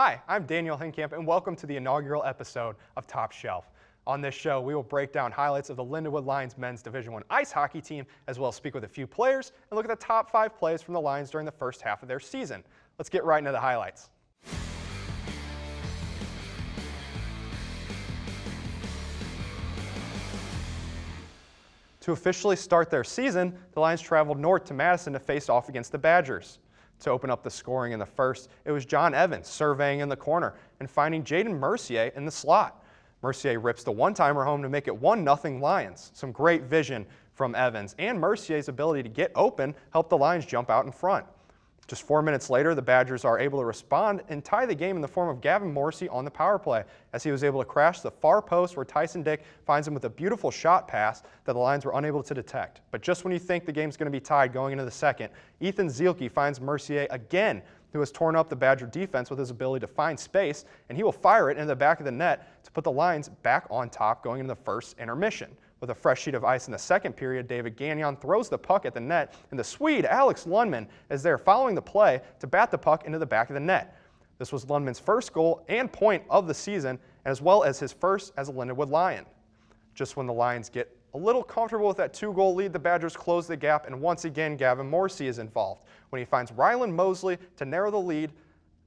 Hi, I'm Daniel Hinkamp, and welcome to the inaugural episode of Top Shelf. On this show, we will break down highlights of the Lindenwood Lions men's Division I ice hockey team, as well as speak with a few players and look at the top 5 plays from the Lions during the first half of their season. Let's get right into the highlights. To officially start their season, the Lions traveled north to Madison to face off against the Badgers. To open up the scoring in the first, it was John Evans surveying in the corner and finding Jaden Mercier in the slot. Mercier rips the one-timer home to make it 1-0 Lions. Some great vision from Evans, and Mercier's ability to get open helped the Lions jump out in front. Just 4 minutes later, the Badgers are able to respond and tie the game in the form of Gavin Morrissey on the power play, as he was able to crash the far post where Tyson Dick finds him with a beautiful shot pass that the Lions were unable to detect. But just when you think the game's going to be tied going into the second, Ethan Zielke finds Mercier again, who has torn up the Badger defense with his ability to find space, and he will fire it into the back of the net to put the Lions back on top going into the first intermission. With a fresh sheet of ice in the second period, David Gagnon throws the puck at the net, and the Swede, Alex Lundman, is there following the play to bat the puck into the back of the net. This was Lundman's first goal and point of the season, as well as his first as a Lindenwood Lion. Just when the Lions get a little comfortable with that 2-goal lead, the Badgers close the gap, and once again, Gavin Morrissey is involved when he finds Rylan Mosley to narrow the lead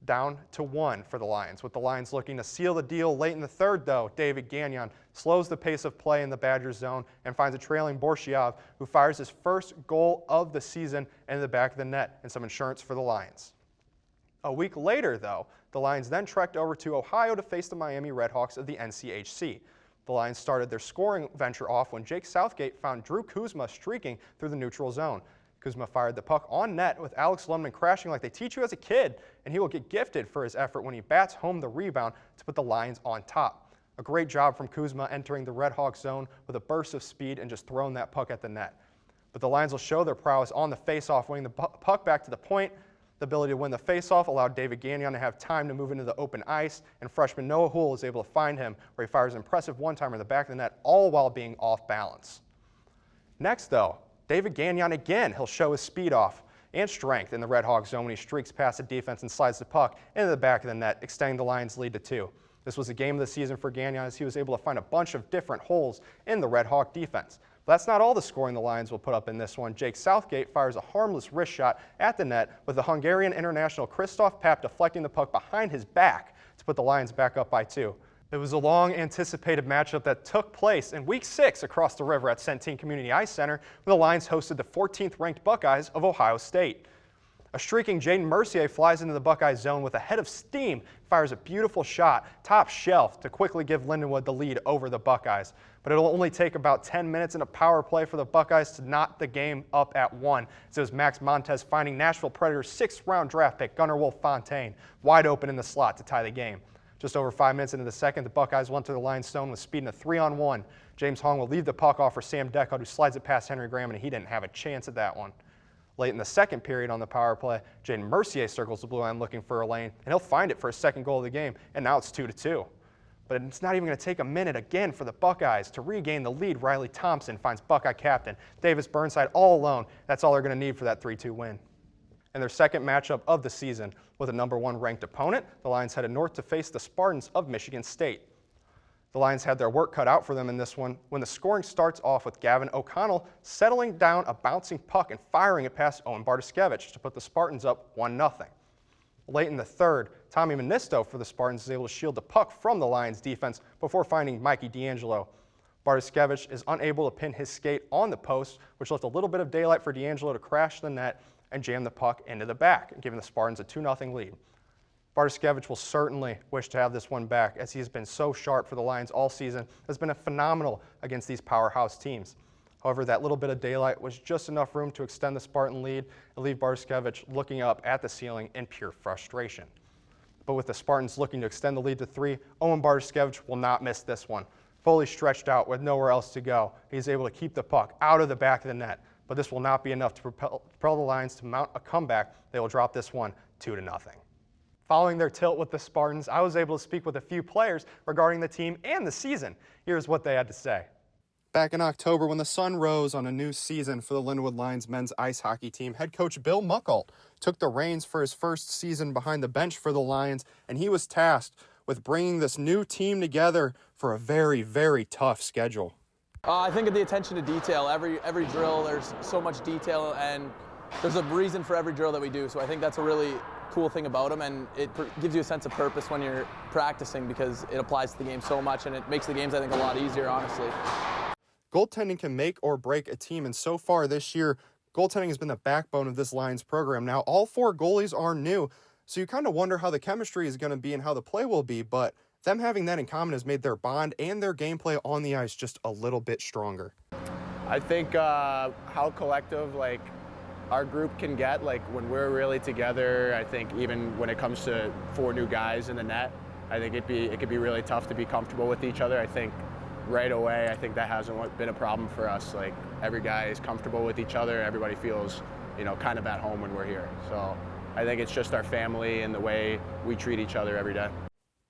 down to 1 for the Lions. With the Lions looking to seal the deal late in the third, though, David Gagnon slows the pace of play in the Badgers zone and finds a trailing Borshiev, who fires his first goal of the season into the back of the net, and some insurance for the Lions. A week later, though, the Lions then trekked over to Ohio to face the Miami Redhawks of the NCHC. The Lions started their scoring venture off when Jake Southgate found Drew Kuzma streaking through the neutral zone. Kuzma fired the puck on net with Alex Lundman crashing like they teach you as a kid, and he will get gifted for his effort when he bats home the rebound to put the Lions on top. A great job from Kuzma entering the Redhawks zone with a burst of speed and just throwing that puck at the net. But the Lions will show their prowess on the faceoff, winning the puck back to the point. The ability to win the faceoff allowed David Gagnon to have time to move into the open ice, and freshman Noah Houle was able to find him, where he fires an impressive one-timer in the back of the net, all while being off balance. Next, though, David Gagnon again, he'll show his speed off and strength in the Redhawks zone when he streaks past the defense and slides the puck into the back of the net, extending the Lions' lead to 2. This was a game of the season for Gagnon, as he was able to find a bunch of different holes in the Redhawk defense. But that's not all the scoring the Lions will put up in this one. Jake Southgate fires a harmless wrist shot at the net, with the Hungarian international Christoph Papp deflecting the puck behind his back to put the Lions back up by 2. It was a long-anticipated matchup that took place in Week 6 across the river at Centene Community Ice Center, where the Lions hosted the 14th-ranked Buckeyes of Ohio State. A streaking Jaden Mercier flies into the Buckeyes zone with a head of steam, fires a beautiful shot, top shelf, to quickly give Lindenwood the lead over the Buckeyes. But it'll only take about 10 minutes in a power play for the Buckeyes to knot the game up at 1. So it was Max Montez finding Nashville Predators' 6th-round draft pick, Gunnar Wolf Fontaine, wide open in the slot to tie the game. Just over 5 minutes into the second, the Buckeyes went to the Lions' zone with speed in a 3-on-1. James Hong will leave the puck off for Sam Deckard, who slides it past Henry Graham, and he didn't have a chance at that one. Late in the second period on the power play, Jaden Mercier circles the blue line looking for a lane, and he'll find it for his second goal of the game, and now it's 2-2. But it's not even going to take a minute again for the Buckeyes to regain the lead. Riley Thompson finds Buckeye captain Davis Burnside all alone. That's all they're going to need for that 3-2 win. In their second matchup of the season with a number 1 ranked opponent, the Lions headed north to face the Spartans of Michigan State. The Lions had their work cut out for them in this one when the scoring starts off with Gavin O'Connell settling down a bouncing puck and firing it past Owen Bartoszewicz to put the Spartans up 1-0. Late in the third, Tommy Ministo for the Spartans is able to shield the puck from the Lions defense before finding Mikey D'Angelo. Bartoszewicz is unable to pin his skate on the post, which left a little bit of daylight for D'Angelo to crash the net and jam the puck into the back, giving the Spartans a 2-0 lead. Bartoszewicz will certainly wish to have this one back, as he has been so sharp for the Lions all season, has been phenomenal against these powerhouse teams. However, that little bit of daylight was just enough room to extend the Spartan lead and leave Bartoszewicz looking up at the ceiling in pure frustration. But with the Spartans looking to extend the lead to 3, Owen Bartoszewicz will not miss this one. Fully stretched out with nowhere else to go, he's able to keep the puck out of the back of the net. But this will not be enough to propel the Lions to mount a comeback. They will drop this one 2-0. Following their tilt with the Spartans, I was able to speak with a few players regarding the team and the season. Here's what they had to say. Back in October, when the sun rose on a new season for the Lindenwood Lions men's ice hockey team, head coach Bill Muckalt took the reins for his first season behind the bench for the Lions, and he was tasked with bringing this new team together for a very, very tough schedule. I think of the attention to detail. Every drill, there's so much detail, and there's a reason for every drill that we do. So I think that's a really cool thing about them, and it gives you a sense of purpose when you're practicing because it applies to the game so much, and it makes the games, I think, a lot easier, honestly. Goaltending can make or break a team, and so far this year, goaltending has been the backbone of this Lions program. Now, all 4 goalies are new, so you kind of wonder how the chemistry is going to be and how the play will be, but them having that in common has made their bond and their gameplay on the ice just a little bit stronger. I think how collective, our group can get, when we're really together. I think even when it comes to 4 new guys in the net, I think it could be really tough to be comfortable with each other. I think right away, I think that hasn't been a problem for us. Every guy is comfortable with each other. Everybody feels, kind of at home when we're here. So I think it's just our family and the way we treat each other every day.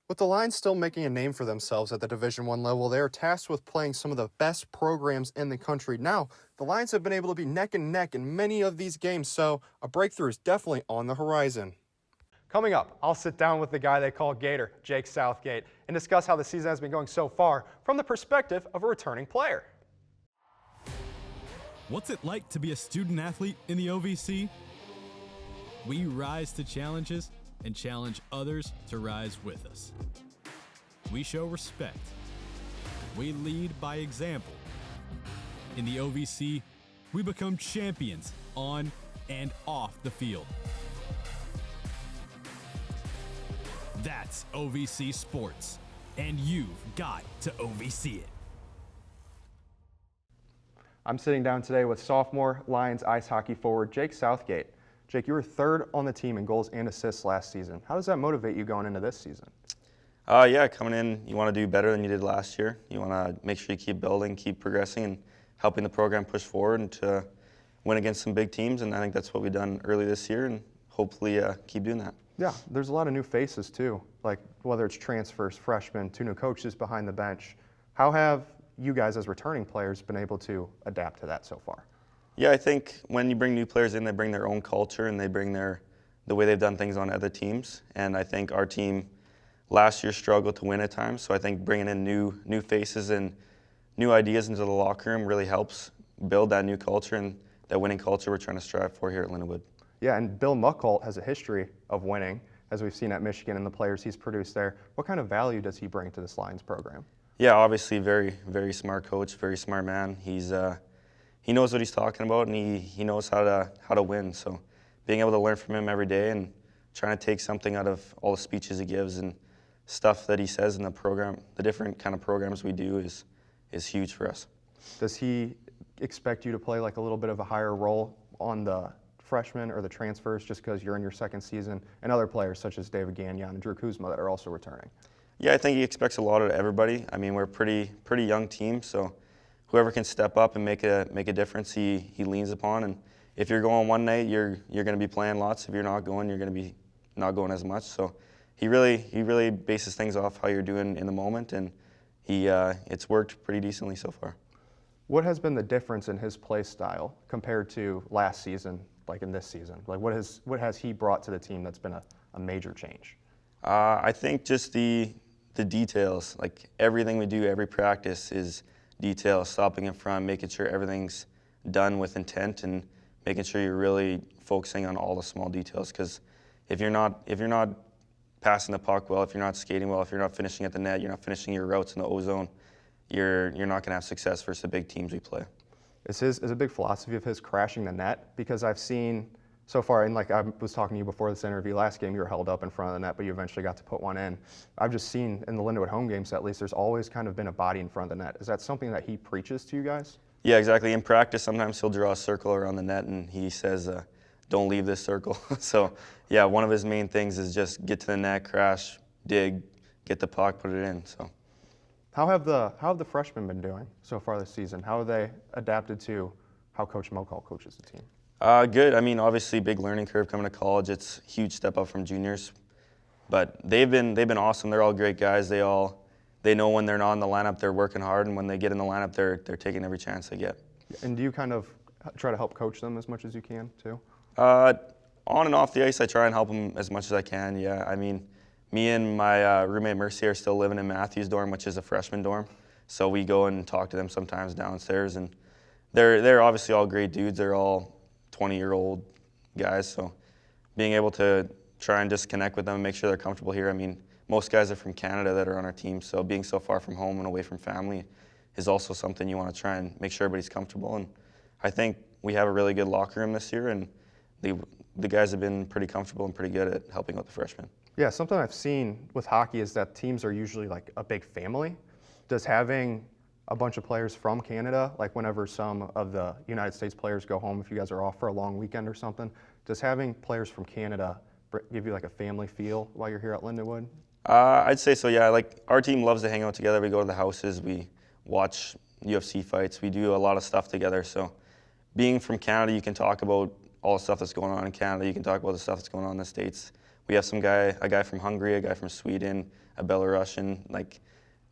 With the Lions still making a name for themselves at the Division I level, they are tasked with playing some of the best programs in the country. Now, the Lions have been able to be neck and neck in many of these games, so a breakthrough is definitely on the horizon. Coming up, I'll sit down with the guy they call Gator, Jake Southgate, and discuss how the season has been going so far from the perspective of a returning player. What's it like to be a student athlete in the OVC? We rise to challenges and challenge others to rise with us. We show respect. We lead by example. In the OVC, we become champions on and off the field. That's OVC Sports, and you've got to OVC it. I'm sitting down today with sophomore Lions ice hockey forward Jake Southgate. Jake, you were 3rd on the team in goals and assists last season. How does that motivate you going into this season? Yeah, coming in, you want to do better than you did last year. You want to make sure you keep building, keep progressing, and helping the program push forward and to win against some big teams. And I think that's what we've done early this year, and hopefully keep doing that. Yeah, there's a lot of new faces too, like whether it's transfers, freshmen, 2 new coaches behind the bench. How have you guys as returning players been able to adapt to that so far? Yeah, I think when you bring new players in, they bring their own culture and they bring the way they've done things on other teams. And I think our team last year struggled to win at times, so I think bringing in new faces and new ideas into the locker room really helps build that new culture and that winning culture we're trying to strive for here at Lindenwood. Yeah, and Bill Muckalt has a history of winning, as we've seen at Michigan and the players he's produced there. What kind of value does he bring to this Lions program? Yeah, obviously very, very smart coach, very smart man. He knows what he's talking about, and he knows how to win. So being able to learn from him every day and trying to take something out of all the speeches he gives and stuff that he says in the program, the different kind of programs we do is huge for us. Does he expect you to play like a little bit of a higher role on the freshmen or the transfers just because you're in your 2nd season, and other players such as David Gagnon and Drew Kuzma that are also returning? Yeah, I think he expects a lot of everybody. I mean, we're a pretty young team, so whoever can step up and make a difference, he leans upon. And if you're going one night, you're going to be playing lots. If you're not going, you're going to be not going as much. So he really bases things off how you're doing in the moment, and it's worked pretty decently so far. What has been the difference in his play style compared to last season, like in this season? Like what has he brought to the team that's been a major change? I think just the details, like everything we do, every practice is detail, stopping in front, making sure everything's done with intent, and making sure you're really focusing on all the small details. Because if you're not passing the puck well, if you're not skating well, if you're not finishing at the net, you're not finishing your routes in the O-zone, you're not going to have success versus the big teams we play. Is a big philosophy of his crashing the net? Because I've seen so far, and like I was talking to you before this interview, last game you were held up in front of the net, but you eventually got to put one in. I've just seen in the Lindenwood home games, at least, there's always kind of been a body in front of the net. Is that something that he preaches to you guys? Yeah, exactly. In practice, sometimes he'll draw a circle around the net and he says, don't leave this circle. So yeah, one of his main things is just get to the net, crash, dig, get the puck, put it in. So how have the freshmen been doing so far this season? How have they adapted to how Coach Muckalt coaches the team? Good. I mean, obviously, big learning curve coming to college. It's a huge step up from juniors, but they've been awesome. They're all great guys. They all they know when they're not in the lineup, they're working hard, and when they get in the lineup, they're taking every chance they get. And do you kind of try to help coach them as much as you can too? On and off the ice, I try and help them as much as I can. Yeah, I mean, me and my roommate Mercy are still living in Matthew's dorm, which is a freshman dorm. So we go and talk to them sometimes downstairs, and they're obviously all great dudes. They're all 20-year-old guys. So being able to try and just connect with them and make sure they're comfortable here. I mean, most guys are from Canada that are on our team, so being so far from home and away from family is also something you want to try and make sure everybody's comfortable. And I think we have a really good locker room this year, and the guys have been pretty comfortable and pretty good at helping out the freshmen. Yeah, something I've seen with hockey is that teams are usually like a big family. Does having a bunch of players from Canada, like whenever some of the United States players go home, if you guys are off for a long weekend or something, does having players from Canada give you like a family feel while you're here at Lindenwood? I'd say so, yeah. Like, our team loves to hang out together. We go to the houses, we watch UFC fights, we do a lot of stuff together. So being from Canada, you can talk about all the stuff that's going on in Canada. You can talk about the stuff that's going on in the States. We have a guy from Hungary, a guy from Sweden, a Belarusian. Like,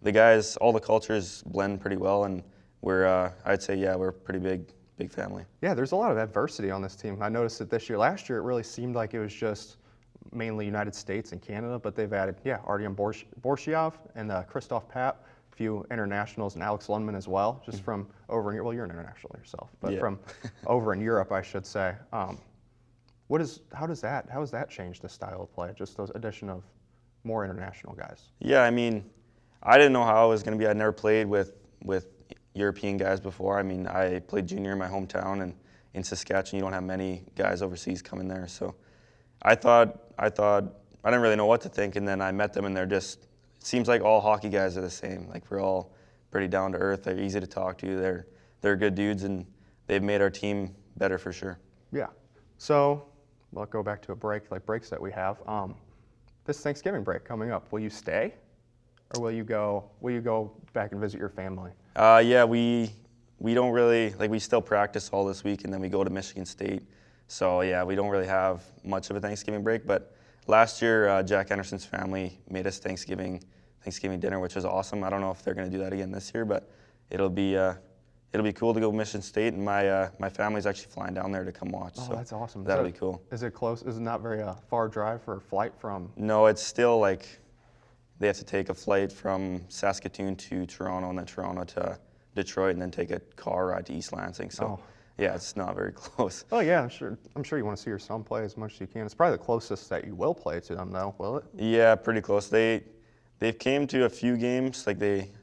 the guys, all the cultures blend pretty well, and I'd say, yeah, we're a pretty big family. Yeah, there's a lot of adversity on this team. I noticed it this year. Last year, it really seemed like it was just mainly United States and Canada, but they've added, Artyom Borshiov and Christoph Papp, a few internationals, and Alex Lundman as well, just from over in Europe. Well, you're an international yourself, but from over in Europe, I should say. How has that changed the style of play? Just those addition of more international guys. Yeah, I mean, I didn't know how it was going to be. I'd never played with European guys before. I mean, I played junior in my hometown, and in Saskatchewan, you don't have many guys overseas coming there. So I thought I didn't really know what to think, and then I met them, and it seems like all hockey guys are the same. Like, we're all pretty down to earth. They're easy to talk to. They're good dudes, and they've made our team better for sure. Yeah. So, I'll go back to a break, like breaks that we have. This Thanksgiving break coming up, will you stay, or will you go back and visit your family? Yeah, we don't really, like, we still practice all this week, and then we go to Michigan State. So yeah, we don't really have much of a Thanksgiving break. But last year, Jack Anderson's family made us Thanksgiving dinner, which was awesome. I don't know if they're going to do that again this year, but it'll be cool to go to Michigan State, and my family's actually flying down there to come watch. Oh, so that's awesome. That'll be cool. Is it close? Is it not very far drive for a flight from? No, it's still like they have to take a flight from Saskatoon to Toronto, and then Toronto to Detroit, and then take a car ride to East Lansing. So yeah, it's not very close. Oh yeah, I'm sure you want to see your son play as much as you can. It's probably the closest that you will play to them, though, will it? Yeah, pretty close. They've came to a few games. Like,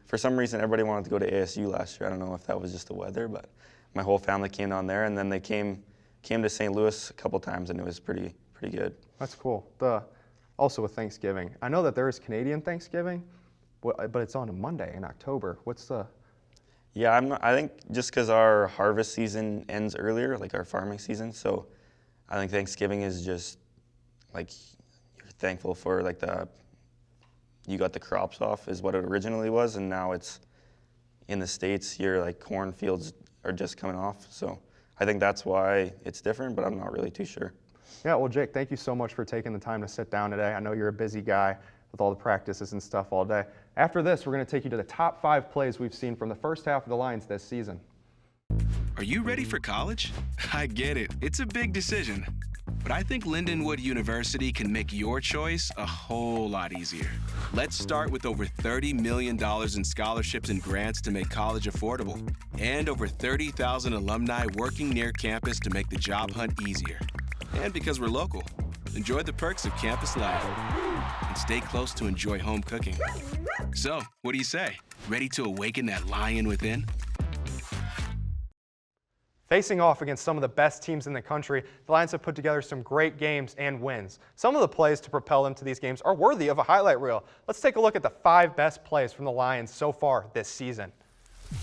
for some reason, everybody wanted to go to ASU last year. I don't know if that was just the weather, but my whole family came down there, and then they came to St. Louis a couple times, and it was pretty good. That's cool. Also with Thanksgiving, I know that there is Canadian Thanksgiving, but it's on a Monday in October. What's the? Yeah, I think just because our harvest season ends earlier, like our farming season, so I think Thanksgiving is just like you're thankful for like you got the crops off is what it originally was, and now it's in the States, your like cornfields are just coming off. So I think that's why it's different, but I'm not really too sure. Yeah, well, Jake, thank you so much for taking the time to sit down today. I know you're a busy guy with all the practices and stuff all day. After this, we're going to take you to the top 5 plays we've seen from the first half of the Lions this season. Are you ready for college? I get it. It's a big decision. But I think Lindenwood University can make your choice a whole lot easier. Let's start with over $30 million in scholarships and grants to make college affordable, and over 30,000 alumni working near campus to make the job hunt easier. And because we're local, enjoy the perks of campus life and stay close to enjoy home cooking. So, what do you say? Ready to awaken that lion within? Facing off against some of the best teams in the country, the Lions have put together some great games and wins. Some of the plays to propel them to these games are worthy of a highlight reel. Let's take a look at the 5 best plays from the Lions so far this season.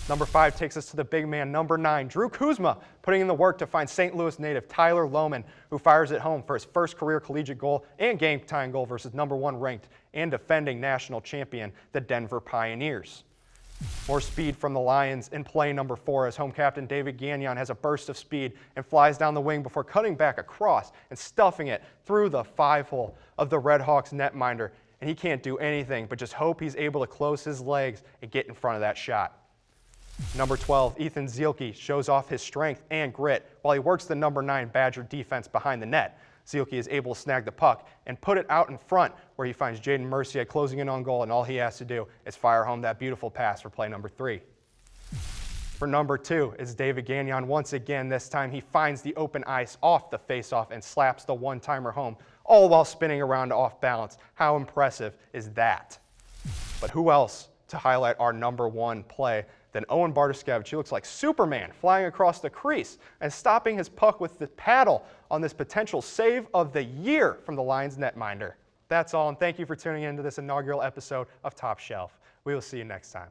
Number 5 takes us to the big man, number 9, Drew Kuzma, putting in the work to find St. Louis native Tyler Lohman, who fires it home for his first career collegiate goal and game-tying goal versus number 1 ranked and defending national champion, the Denver Pioneers. More speed from the Lions in play number 4 as home captain David Gagnon has a burst of speed and flies down the wing before cutting back across and stuffing it through the 5-hole of the Red Hawks netminder and he can't do anything but just hope he's able to close his legs and get in front of that shot. Number 12, Ethan Zielke shows off his strength and grit while he works the number 9 Badger defense behind the net. Zielke is able to snag the puck and put it out in front where he finds Jaden Mercier closing in on goal, and all he has to do is fire home that beautiful pass for play number 3. For number 2 is David Gagnon once again. This time he finds the open ice off the faceoff and slaps the one-timer home, all while spinning around off balance. How impressive is that? But who else to highlight our number 1 play than Owen Bartoskevich? He looks like Superman flying across the crease and stopping his puck with the paddle on this potential save of the year from the Lions netminder. That's all, and thank you for tuning in to this inaugural episode of Top Shelf. We will see you next time.